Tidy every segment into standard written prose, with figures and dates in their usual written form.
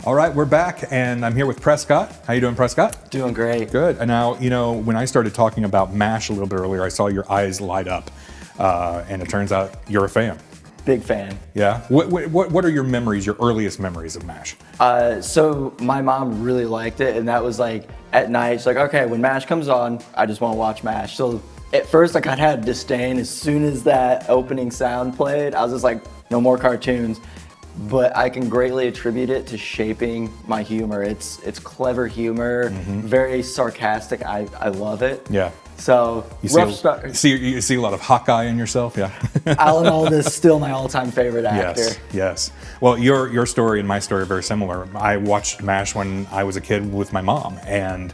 All right, we're back, and I'm here with Prescott. How you doing, Prescott? Doing great. Good. And now, when I started talking about MASH a little bit earlier, I saw your eyes light up, and it turns out you're a fan. Big fan. Yeah. What are your memories, your earliest memories of MASH? So my mom really liked it, and that was like at night. She's like, okay, when MASH comes on, I just want to watch MASH. So at first, I kind of had disdain. As soon as that opening sound played, I was just like, no more cartoons. But I can greatly attribute it to shaping my humor. It's clever humor, very sarcastic. I love it. Yeah. So You see a lot of Hawkeye in yourself, yeah. Alan Alda's still my all-time favorite actor. Yes. Well, your story and my story are very similar. I watched MASH when I was a kid with my mom, and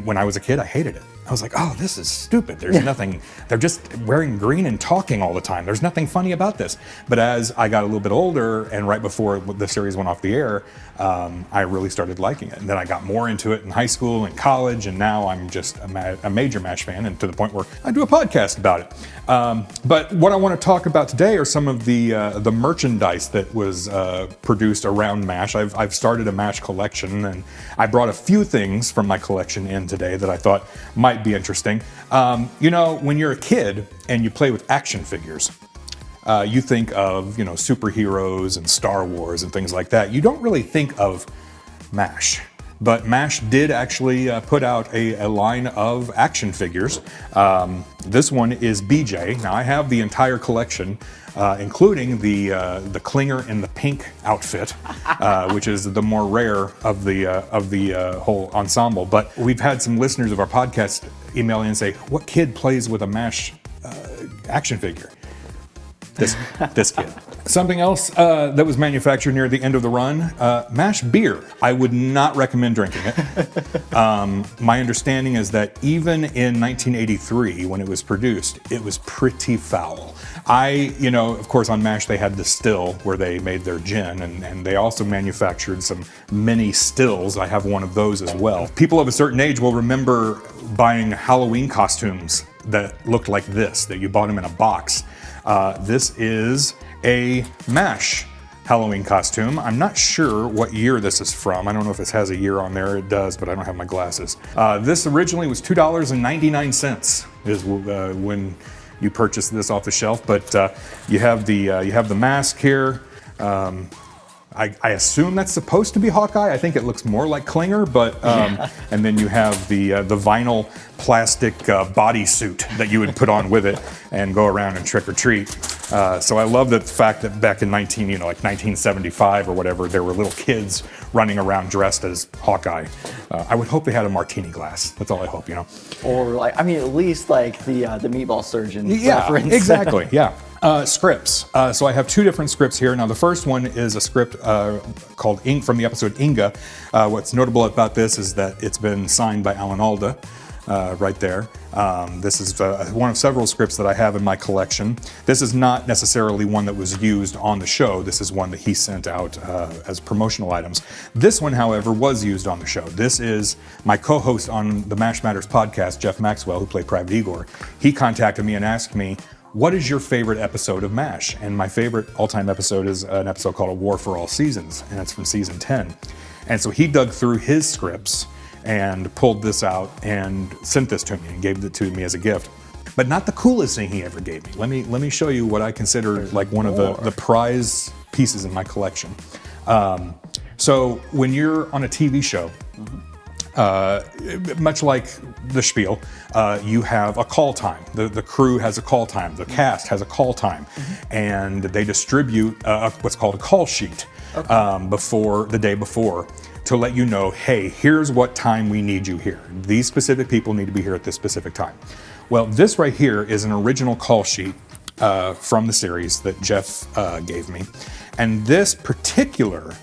when I was a kid, I hated it. I was like, oh, this is stupid. There's nothing, they're just wearing green and talking all the time. There's nothing funny about this. But as I got a little bit older and right before the series went off the air, I really started liking it. And then I got more into it in high school and college, and now I'm just a major MASH fan, and to the point where I do a podcast about it. But what I want to talk about today are some of the merchandise that was produced around MASH. I've started a MASH collection, and I brought a few things from my collection in today that I thought might be interesting. When you're a kid and you play with action figures, you think of, superheroes and Star Wars and things like that. You don't really think of MASH. But MASH did actually put out a line of action figures. This one is BJ. Now I have the entire collection, including the Klinger in the pink outfit, which is the more rare of the whole ensemble. But we've had some listeners of our podcast email in and say, "What kid plays with a MASH action figure?" This kid. Something else that was manufactured near the end of the run, MASH beer. I would not recommend drinking it. My understanding is that even in 1983, when it was produced, it was pretty foul. Of course on MASH they had the still where they made their gin, and they also manufactured some mini stills. I have one of those as well. People of a certain age will remember buying Halloween costumes that looked like this, that you bought them in a box. This is a MASH Halloween costume. I'm not sure what year this is from. I don't know if this has a year on there. It does, but I don't have my glasses. This originally was $2.99 is when you purchased this off the shelf. But you have the mask here. I assume that's supposed to be Hawkeye. I think it looks more like Klinger, but and then you have the vinyl plastic bodysuit that you would put on with it and go around and trick or treat. So I love the fact that back in 1975 or whatever, there were little kids running around dressed as Hawkeye. I would hope they had a martini glass. That's all I hope, Or at least like the meatball surgeon reference. Exactly. Yeah. Scripts. So I have two different scripts here. Now the first one is a script called from the episode Inga. What's notable about this is that it's been signed by Alan Alda right there. This is one of several scripts that I have in my collection. This is not necessarily one that was used on the show. This is one that he sent out as promotional items. This one, however, was used on the show. This is my co-host on the MASH Matters podcast, Jeff Maxwell, who played Private Igor. He contacted me and asked me, what is your favorite episode of MASH? And my favorite all-time episode is an episode called A War for All Seasons, and it's from season 10. And so he dug through his scripts and pulled this out and sent this to me and gave it to me as a gift. But not the coolest thing he ever gave me. Let me show you what I consider like one of the prize pieces in my collection. So when you're on a TV show, much like the Spiel, you have a call time. The crew has a call time. The cast has a call time, and they distribute what's called a call sheet before the day before to let you know, hey, here's what time we need you here. These specific people need to be here at this specific time. Well, this right here is an original call sheet from the series that Jeff gave me, and this particular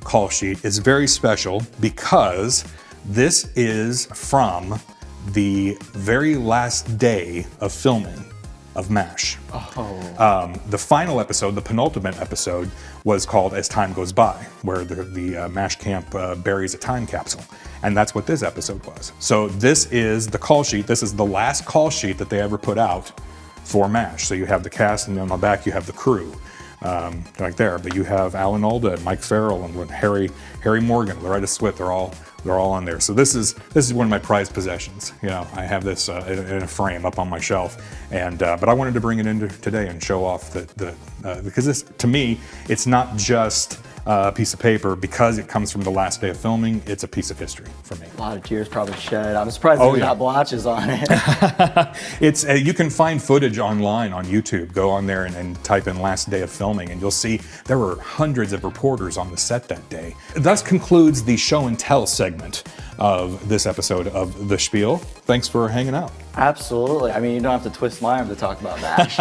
call sheet is very special because this is from the very last day of filming of MASH. The final episode, the penultimate episode, was called As Time Goes By, where the MASH camp buries a time capsule. And that's what this episode was. So this is the call sheet. This is the last call sheet that they ever put out for MASH. So you have the cast, and on the back you have the crew. like there. But you have Alan Alda, and Mike Farrell, and Harry Morgan, Loretta Swit. They're all on there. So this is one of my prized possessions. You know, I have this in a frame up on my shelf, and but I wanted to bring it in today and show off because this, to me, it's not just a piece of paper. Because it comes from the last day of filming, it's a piece of history for me. A lot of tears probably shed. I'm surprised there's not blotches on it. It's you can find footage online on YouTube. Go on there and type in last day of filming, and you'll see there were hundreds of reporters on the set that day. Thus concludes the show and tell segment of this episode of The Spiel. Thanks for hanging out. Absolutely. I mean, you don't have to twist my arm to talk about MASH.